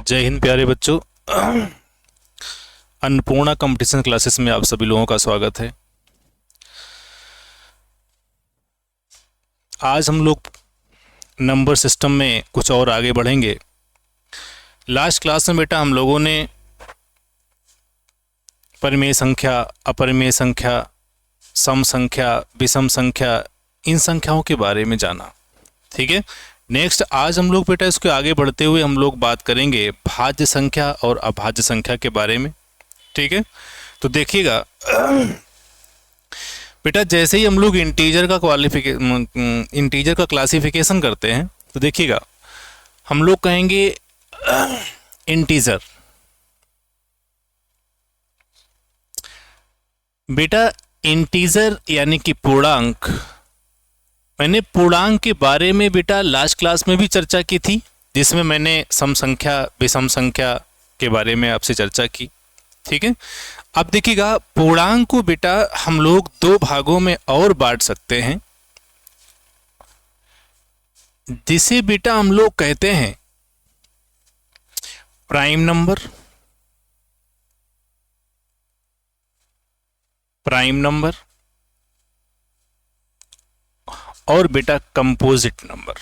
जय हिंद प्यारे बच्चों। अन्नपूर्णा कंपटीशन क्लासेस में आप सभी लोगों का स्वागत है। आज हम लोग नंबर सिस्टम में कुछ और आगे बढ़ेंगे। लास्ट क्लास में बेटा हम लोगों ने परिमेय संख्या, अपरिमेय संख्या, सम संख्या, विषम संख्या, इन संख्याओं के बारे में जाना। ठीक है, नेक्स्ट आज हम लोग बेटा इसके आगे बढ़ते हुए हम लोग बात करेंगे भाज्य संख्या और अभाज्य संख्या के बारे में। ठीक है, तो देखिएगा बेटा जैसे ही हम लोग इंटीजर का क्लासिफिकेशन करते हैं तो देखिएगा हम लोग कहेंगे इंटीजर। बेटा इंटीजर यानी कि पूर्णांक। मैंने पूर्णांक के बारे में बेटा लास्ट क्लास में भी चर्चा की थी, जिसमें मैंने सम संख्या, विषम संख्या के बारे में आपसे चर्चा की। ठीक है, अब देखिएगा पूर्णांक को बेटा हम लोग दो भागों में और बांट सकते हैं, जिसे बेटा हम लोग कहते हैं प्राइम नंबर, और बेटा कंपोजिट नंबर।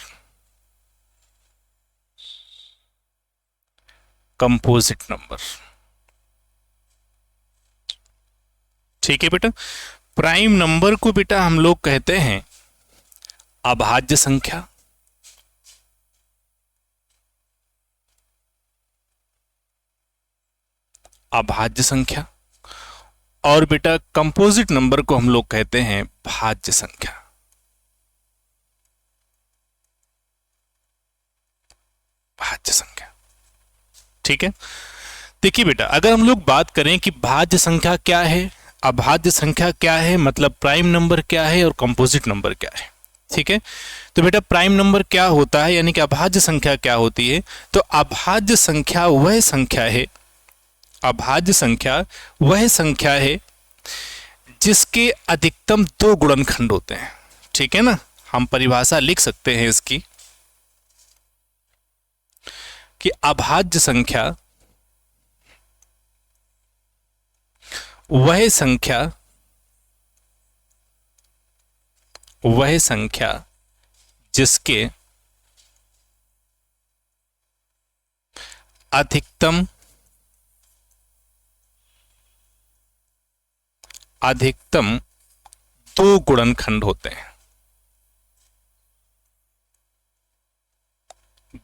ठीक है बेटा, प्राइम नंबर को बेटा हम लोग कहते हैं अभाज्य संख्या, और बेटा कंपोजिट नंबर को हम लोग कहते हैं भाज्य संख्या। ठीक है, देखिए बेटा अगर हम लोग बात करें कि भाज्य संख्या क्या है, अभाज्य संख्या क्या है, मतलब प्राइम नंबर क्या है और कंपोजिट नंबर क्या है। ठीक है, तो बेटा प्राइम नंबर क्या होता है यानी कि अभाज्य संख्या क्या होती है, तो अभाज्य संख्या वह संख्या है जिसके अधिकतम दो गुणनखंड होते हैं। ठीक है ना, हम परिभाषा लिख सकते हैं इसकी कि अभाज्य संख्या वह संख्या जिसके अधिकतम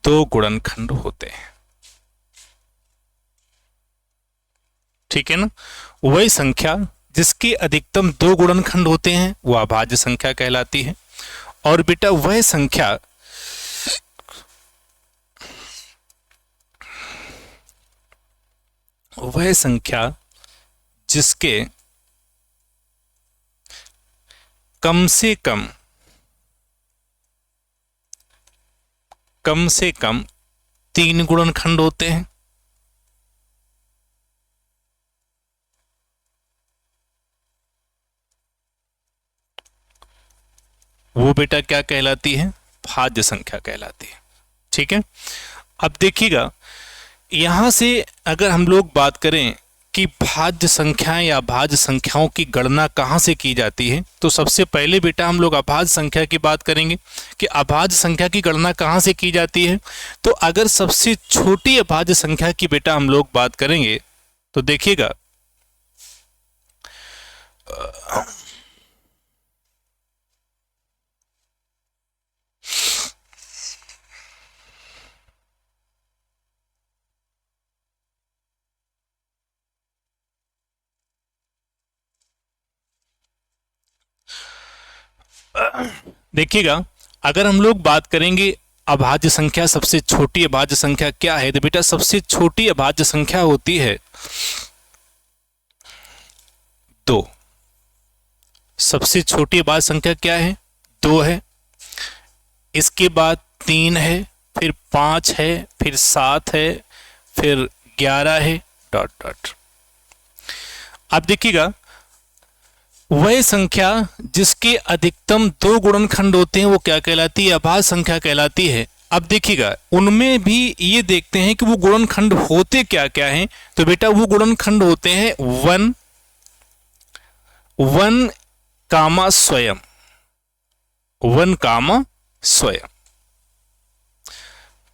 दो गुणनखंड होते हैं। ठीक है ना, वही संख्या जिसके अधिकतम दो गुणनखंड होते हैं वो अभाज्य संख्या कहलाती है। और बेटा वह संख्या जिसके कम से कम तीन गुणनखंड होते हैं। वो बेटा क्या कहलाती है, भाज्य संख्या कहलाती है। ठीक है, अब देखिएगा यहां से अगर हम लोग बात करें कि भाज्य संख्याएं या भाज्य संख्याओं की गणना कहां से की जाती है, तो सबसे पहले बेटा हम लोग अभाज्य संख्या की बात करेंगे कि अभाज्य संख्या की गणना कहां से की जाती है। तो अगर सबसे छोटी अभाज्य संख्या की बेटा हम लोग बात करेंगे तो देखिएगा अगर हम लोग बात करेंगे अभाज्य संख्या, सबसे छोटी अभाज्य संख्या क्या है, तो बेटा सबसे छोटी अभाज्य संख्या होती है 2। सबसे छोटी अभाज्य संख्या क्या है, 2 है। इसके बाद 3 है, फिर 5 है, फिर 7 है, फिर 11 है, डॉट डॉट। अब देखिएगा वह संख्या जिसके अधिकतम दो गुणनखंड होते हैं वो क्या कहलाती है, अभाज्य संख्या कहलाती है। अब देखिएगा उनमें भी ये देखते हैं कि वो गुणनखंड होते क्या क्या हैं। तो बेटा वो गुणनखंड होते हैं वन, वन कामा स्वयं, वन कामा स्वयं।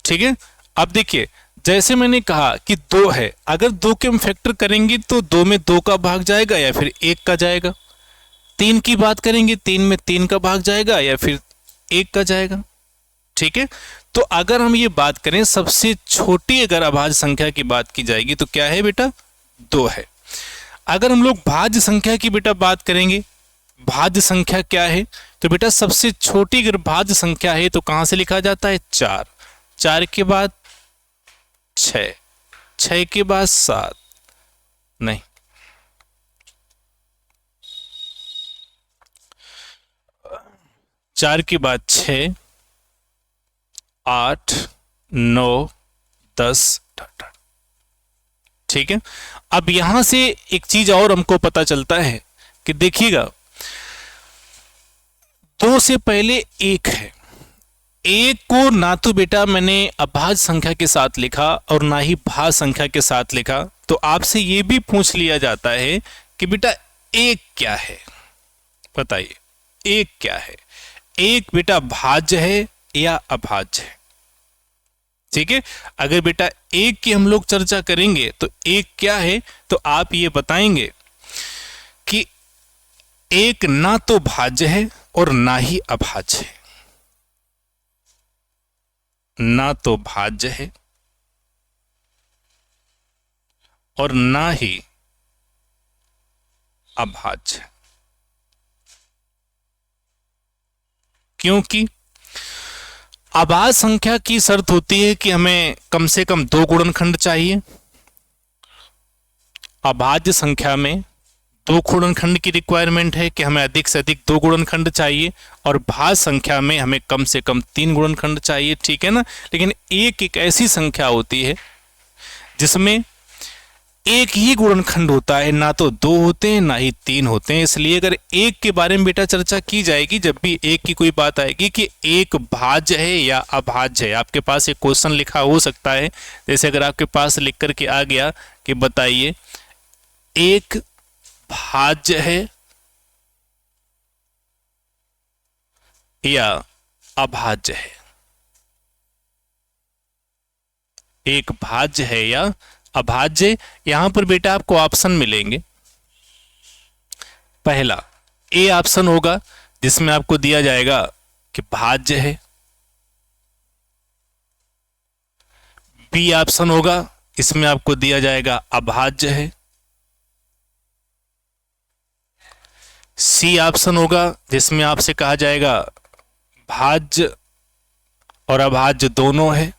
ठीक है। अब देखिए जैसे मैंने कहा कि दो है, अगर दो के हम फैक्टर करेंगे तो दो में दो का भाग जाएगा या फिर एक का जाएगा। तीन की बात करेंगे, तीन में तीन का भाग जाएगा या फिर एक का जाएगा। ठीक है। तो अगर हम ये बात करें सबसे छोटी अगर अभाज्य संख्या की बात की जाएगी तो क्या है बेटा, दो है। अगर हम लोग भाज्य संख्या की बेटा बात करेंगे, भाज्य संख्या क्या है, तो बेटा सबसे छोटी अगर भाज्य संख्या है तो कहां से लिखा जाता है, चार, चार के बाद छह, छह के बाद सात, नहीं चार के बाद छह, आठ, नौ, दस। ठीक है। अब यहां से एक चीज और हमको पता चलता है कि देखिएगा दो से पहले एक है, एक को ना तो बेटा मैंने अभाज्य संख्या के साथ लिखा और ना ही भाज्य संख्या के साथ लिखा। तो आपसे यह भी पूछ लिया जाता है कि बेटा एक क्या है, बताइए एक क्या है। एक बेटा भाज्य है या अभाज्य है। ठीक है। अगर बेटा एक की हम लोग चर्चा करेंगे तो एक क्या है, तो आप ये बताएंगे कि एक ना तो भाज्य है और ना ही अभाज्य है, ना तो भाज्य है और ना ही अभाज्य है। क्योंकि अभाज्य संख्या की शर्त होती है कि हमें कम से कम दो गुणनखंड चाहिए। अभाज्य संख्या में दो गुणनखंड की रिक्वायरमेंट है कि हमें अधिक से अधिक दो गुणनखंड चाहिए, और भाज्य संख्या में हमें कम से कम तीन गुणनखंड चाहिए। ठीक है ना। लेकिन एक ऐसी संख्या होती है जिसमें एक ही गुणनखंड होता है, ना तो दो होते हैं ना ही तीन होते हैं। इसलिए अगर एक के बारे में बेटा चर्चा की जाएगी, जब भी एक की कोई बात आएगी कि एक भाज्य है या अभाज्य है, आपके पास एक क्वेश्चन लिखा हो सकता है। जैसे अगर आपके पास लिख करके आ गया कि बताइए एक भाज्य है या अभाज्य है, एक भाज्य है या अभाज्य। यहां पर बेटा आपको ऑप्शन मिलेंगे। पहला ए ऑप्शन होगा जिसमें आपको दिया जाएगा कि भाज्य है, बी ऑप्शन होगा इसमें आपको दिया जाएगा अभाज्य है, सी ऑप्शन होगा जिसमें आपसे कहा जाएगा भाज्य और अभाज्य दोनों है,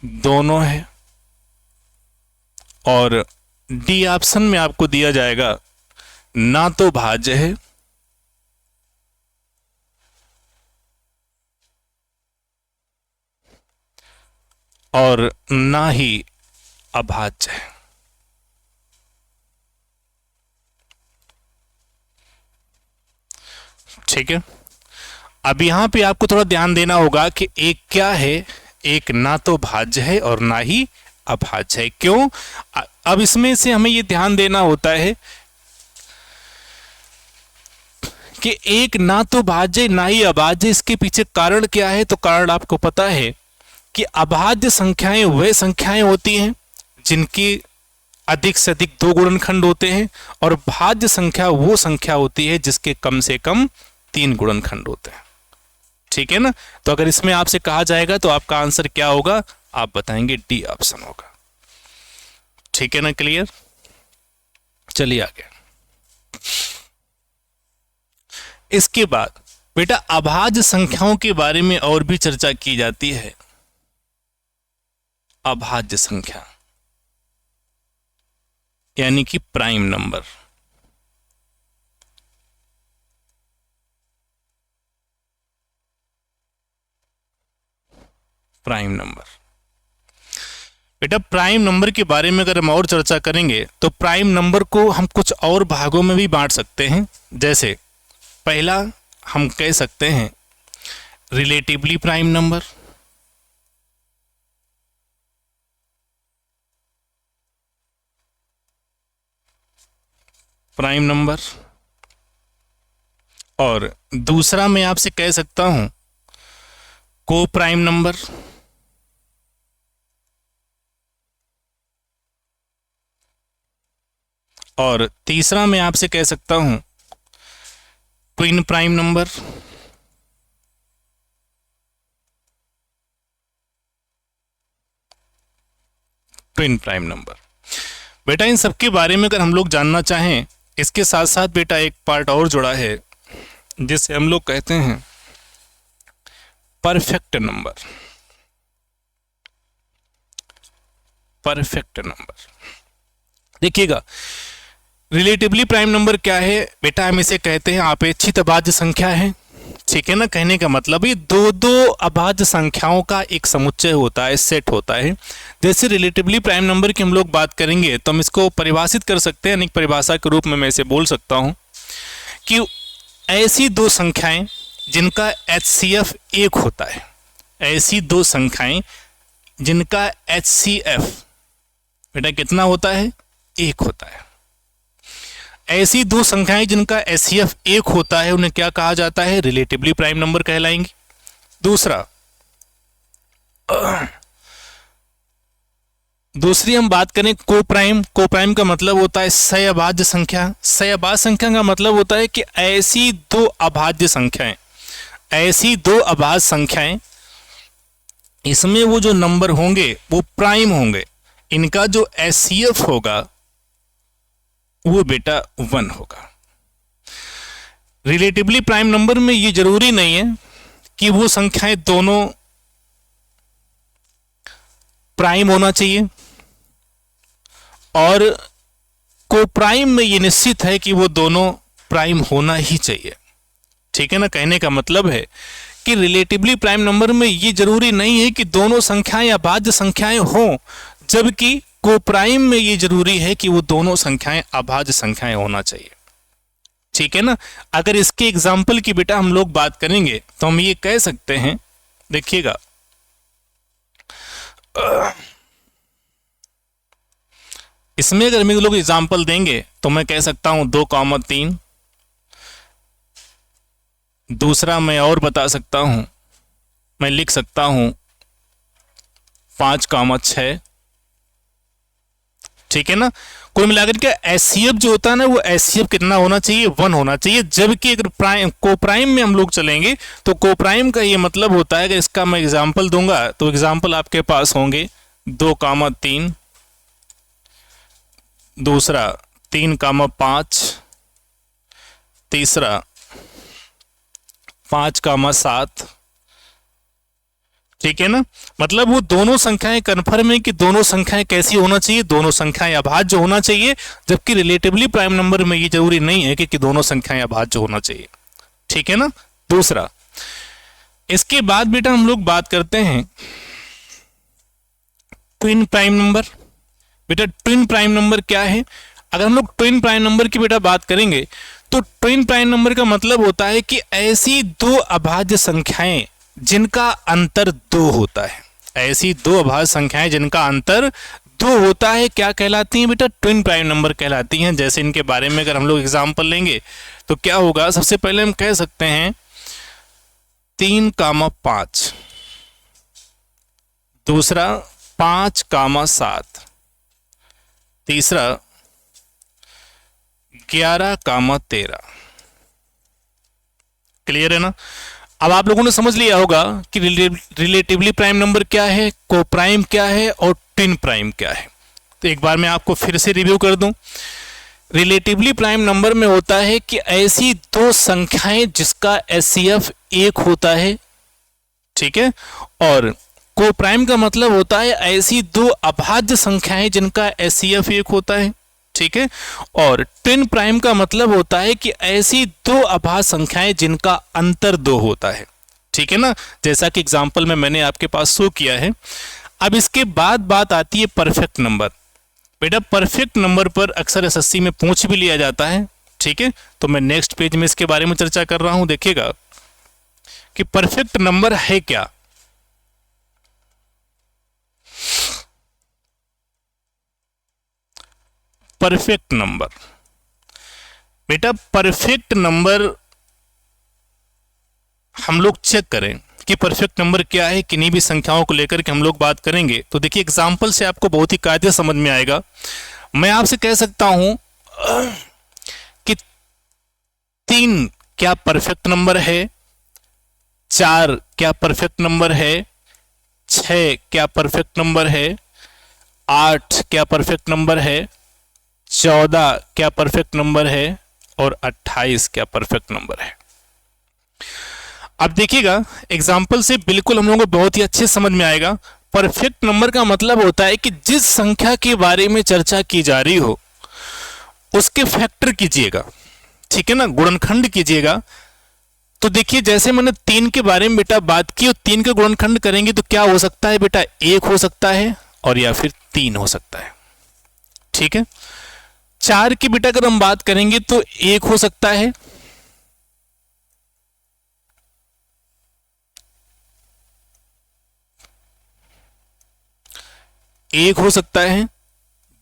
दोनों है, और डी ऑप्शन में आपको दिया जाएगा ना तो भाज्य है और ना ही अभाज्य है। ठीक है। अब यहां पे आपको थोड़ा ध्यान देना होगा कि एक क्या है, एक ना तो भाज्य है और ना ही अभाज्य है। क्यों? अब इसमें से हमें ये ध्यान देना होता है कि एक ना तो भाज्य ना ही अभाज्य, इसके पीछे कारण क्या है। तो कारण आपको पता है कि अभाज्य संख्याएं वह संख्याएं होती हैं जिनकी अधिक से अधिक दो गुणनखंड होते हैं, और भाज्य संख्या वो संख्या होती है जिसके कम से कम तीन गुणनखंड होते हैं। ठीक है ना। तो अगर इसमें आपसे कहा जाएगा तो आपका आंसर क्या होगा, आप बताएंगे डी ऑप्शन होगा। ठीक है ना, क्लियर। चलिए आगे। इसके बाद बेटा अभाज्य संख्याओं के बारे में और भी चर्चा की जाती है। अभाज्य संख्या यानी कि प्राइम नंबर। प्राइम नंबर बेटा प्राइम नंबर के बारे में अगर हम और चर्चा करेंगे तो प्राइम नंबर को हम कुछ और भागों में भी बांट सकते हैं। जैसे पहला हम कह सकते हैं relatively prime number, prime number, और दूसरा मैं आपसे कह सकता हूं को प्राइम नंबर, और तीसरा मैं आपसे कह सकता हूं twin prime number, twin prime number. बेटा इन सब के बारे में अगर हम लोग जानना चाहें, इसके साथ साथ बेटा एक पार्ट और जुड़ा है जिसे हम लोग कहते हैं परफेक्ट नंबर, परफेक्ट नंबर। देखिएगा रिलेटिवली प्राइम नंबर क्या है बेटा, हम इसे कहते हैं अपेक्षित अभाज्य संख्या है, ठीक है ना। कहने का मतलब ये दो दो अभाज्य संख्याओं का एक समुच्चय होता है, सेट होता है। जैसे रिलेटिवली प्राइम नंबर की हम लोग बात करेंगे तो हम इसको परिभाषित कर सकते हैं, एक परिभाषा के रूप में मैं इसे बोल सकता हूं कि ऐसी दो संख्याएं जिनका HCF 1 होता है, ऐसी दो संख्याएं जिनका HCF बेटा कितना होता है, 1 होता है। ऐसी दो संख्याएं जिनका HCF 1 होता है उन्हें क्या कहा जाता है, रिलेटिवली प्राइम नंबर कहलाएंगे। दूसरी हम बात करें को प्राइम, को प्राइम का मतलब होता है सह अभाज्य संख्या। सह अभाज्य संख्या का मतलब होता है कि ऐसी दो अभाज्य संख्याएं, ऐसी दो अभाज्य संख्याएं इसमें वो जो नंबर होंगे वो प्राइम होंगे, इनका जो HCF होगा वो बेटा 1 होगा। रिलेटिवली प्राइम नंबर में ये जरूरी नहीं है कि वो संख्याएं दोनों प्राइम होना चाहिए, और को प्राइम में ये निश्चित है कि वो दोनों प्राइम होना ही चाहिए, ठीक है ना। कहने का मतलब है कि रिलेटिवली प्राइम नंबर में ये जरूरी नहीं है कि दोनों संख्याएं अभाज्य संख्याएं हों, जबकि को प्राइम में ये जरूरी है कि वो दोनों संख्याएं अभाज्य संख्याएं होना चाहिए, ठीक है ना। अगर इसके एग्जाम्पल की बेटा हम लोग बात करेंगे तो हम ये कह सकते हैं, देखिएगा इसमें अगर हम लोग एग्जाम्पल देंगे तो मैं कह सकता हूं 2,3, दूसरा मैं और बता सकता हूं, मैं लिख सकता हूं 5,6, ठीक है ना। कुल मिलाकर के HCF जो होता है ना वो HCF कितना होना चाहिए, 1 होना चाहिए। जबकि अगर प्राइम को प्राइम में हम लोग चलेंगे तो को प्राइम का ये मतलब होता है कि इसका मैं एग्जांपल दूंगा तो एग्जांपल आपके पास होंगे 2,3, दूसरा 3,5, तीसरा 5,7, ठीक है ना। मतलब वो दोनों संख्याएं कन्फर्म है कि दोनों संख्याएं कैसी होना चाहिए, दोनों संख्याएं अभाज्य होना चाहिए। जबकि रिलेटिवली प्राइम नंबर में ये जरूरी नहीं है कि दोनों संख्याएं अभाज्य होना चाहिए, ठीक है ना। दूसरा, इसके बाद बेटा हम लोग बात करते हैं ट्विन प्राइम नंबर। बेटा ट्विन प्राइम नंबर क्या है, अगर हम लोग ट्विन प्राइम नंबर की बेटा बात करेंगे तो ट्विन प्राइम नंबर का मतलब होता है कि ऐसी दो अभाज्य संख्याएं जिनका अंतर 2 होता है, ऐसी दो अभाज्य संख्याएं जिनका अंतर 2 होता है क्या कहलाती हैं बेटा, ट्विन प्राइम नंबर कहलाती हैं। जैसे इनके बारे में अगर हम लोग एग्जांपल लेंगे तो क्या होगा, सबसे पहले हम कह सकते हैं 3,5, दूसरा 5,7, तीसरा 11,13। क्लियर है ना। अब आप लोगों ने समझ लिया होगा कि रिलेटिवली प्राइम नंबर क्या है, को प्राइम क्या है और ट्विन प्राइम क्या है। तो एक बार मैं आपको फिर से रिव्यू कर दूं। रिलेटिवली प्राइम नंबर में होता है कि ऐसी दो संख्याएं जिसका HCF 1 होता है, ठीक है। और को प्राइम का मतलब होता है ऐसी दो अभाज्य संख्याएं जिनका HCF 1 होता है, ठीक है। और ट्विन प्राइम का मतलब होता है कि ऐसी दो अभाज्य संख्याएं जिनका अंतर 2 होता है, ठीक है ना। जैसा कि एग्जांपल में मैंने आपके पास शो किया है, अब इसके बाद बात आती है परफेक्ट नंबर। बेटा परफेक्ट नंबर पर अक्सर एसएससी में पूछ भी लिया जाता है, ठीक है। तो मैं नेक्स्ट पेज में इसके बारे में चर्चा कर रहा हूं। देखिएगा कि परफेक्ट नंबर है क्या। परफेक्ट नंबर, बेटा परफेक्ट नंबर हम लोग चेक करें कि परफेक्ट नंबर क्या है। किन्हीं भी संख्याओं को लेकर के हम लोग बात करेंगे तो देखिए एग्जाम्पल से आपको बहुत ही कायदे समझ में आएगा। मैं आपसे कह सकता हूं कि 3 क्या परफेक्ट नंबर है, 4 क्या परफेक्ट नंबर है, 6 क्या परफेक्ट नंबर है, 8 क्या परफेक्ट नंबर है, 14 क्या परफेक्ट नंबर है और 28 क्या परफेक्ट नंबर है। अब देखिएगा एग्जाम्पल से बिल्कुल हम लोगों को बहुत ही अच्छे समझ में आएगा। परफेक्ट नंबर का मतलब होता है कि जिस संख्या के बारे में चर्चा की जा रही हो उसके फैक्टर कीजिएगा, ठीक है ना, गुणनखंड कीजिएगा। तो देखिए जैसे मैंने 3 के बारे में बेटा बात की और 3 का गुणनखंड करेंगे तो क्या हो सकता है बेटा, 1 हो सकता है और या फिर 3 हो सकता है, ठीक है। 4 की बेटा अगर हम बात करेंगे तो 1 हो सकता है, एक हो सकता है,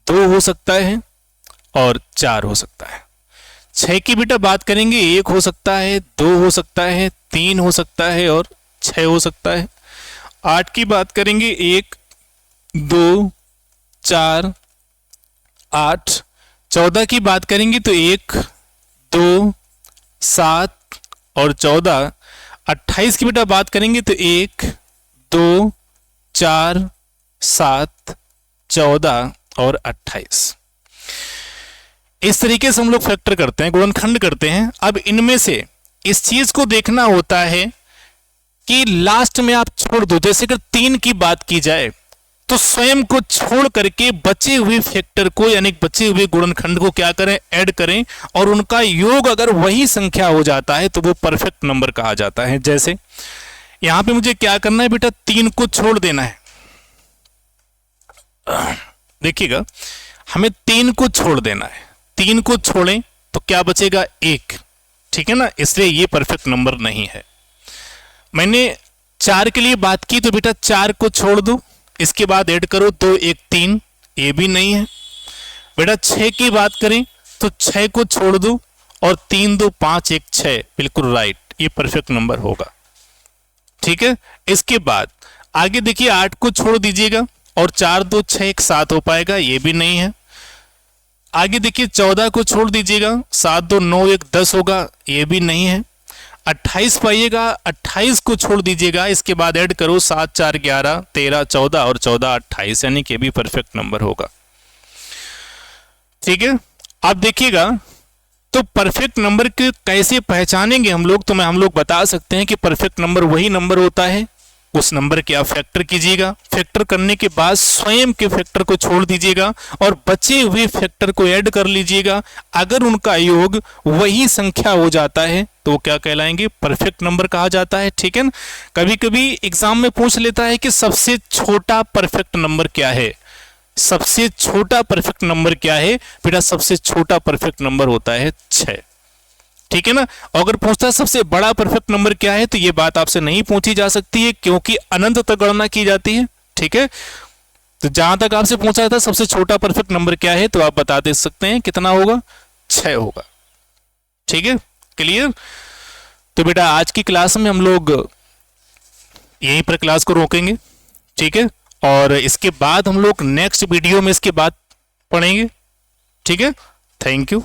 2 हो सकता है और 4 हो सकता है। 6 की बेटा बात करेंगे 1 हो सकता है, 2 हो सकता है, 3 हो सकता है और 6 हो सकता है। 8 की बात करेंगे 1, 2, 4, 8। 14 की बात करेंगे तो 1, 2, 7 और 14। 28 की बेटा बात करेंगे तो 1, 2, 4, 7, 14 और 28। इस तरीके से हम लोग फैक्टर करते हैं, गुणनखंड करते हैं। अब इनमें से इस चीज को देखना होता है कि लास्ट में आप छोड़ दो। जैसे अगर 3 की बात की जाए तो स्वयं को छोड़ करके बचे हुए फैक्टर को यानी बचे हुए गुणनखंड को क्या करें, ऐड करें और उनका योग अगर वही संख्या हो जाता है तो वो परफेक्ट नंबर कहा जाता है। जैसे यहां पे मुझे क्या करना है बेटा, 3 को छोड़ देना है। देखिएगा हमें 3 को छोड़ देना है। 3 को छोड़ें तो क्या बचेगा, 1, ठीक है ना, इसलिए ये परफेक्ट नंबर नहीं है। मैंने 4 के लिए बात की तो बेटा 4 को छोड़ दो, इसके बाद ऐड करो 2, 1, 3, ये भी नहीं है। बेटा 6 की बात करें तो 6 को छोड़ दो और 3, 2, 5, 1, 6, बिल्कुल राइट, ये परफेक्ट नंबर होगा, ठीक है। इसके बाद आगे देखिए 8 को छोड़ दीजिएगा और 4, 2, 6, 1, 7 हो पाएगा, ये भी नहीं है। आगे देखिए 14 को छोड़ दीजिएगा, 7, 2, 9, 1, 10 होगा, ये भी नहीं है। 28 पाइएगा, 28 को छोड़ दीजिएगा, इसके बाद ऐड करो 7, 4, 11, 13, 14 और 14, 28, यानी कि भी परफेक्ट नंबर होगा, ठीक है। अब देखिएगा तो परफेक्ट नंबर के कैसे पहचानेंगे हम लोग, तो हम लोग बता सकते हैं कि परफेक्ट नंबर वही नंबर होता है, उस नंबर के आप फैक्टर कीजिएगा। फैक्टर करने के बाद स्वयं के फैक्टर को छोड़ दीजिएगा और बचे हुए फैक्टर को ऐड कर लीजिएगा। अगर उनका योग वही संख्या हो जाता है तो वो क्या कहलाएंगे, परफेक्ट नंबर कहा जाता है, ठीक है ना। कभी कभी एग्जाम में पूछ लेता है कि सबसे छोटा परफेक्ट नंबर क्या है। सबसे छोटा परफेक्ट नंबर क्या है बेटा, सबसे छोटा परफेक्ट नंबर होता है 6, ठीक है ना। अगर पूछता है सबसे बड़ा परफेक्ट नंबर क्या है तो ये बात आपसे नहीं पूछी जा सकती है क्योंकि अनंत तक गणना की जाती है, ठीक है। तो जहां तक आपसे पूछा जाता है सबसे छोटा परफेक्ट नंबर क्या है तो आप बता दे सकते हैं कितना होगा, 6 होगा, ठीक है, क्लियर। तो बेटा आज की क्लास में हम लोग यहीं पर क्लास को रोकेंगे, ठीक है, और इसके बाद हम लोग नेक्स्ट वीडियो में इसके बाद पढ़ेंगे, ठीक है। Thank you.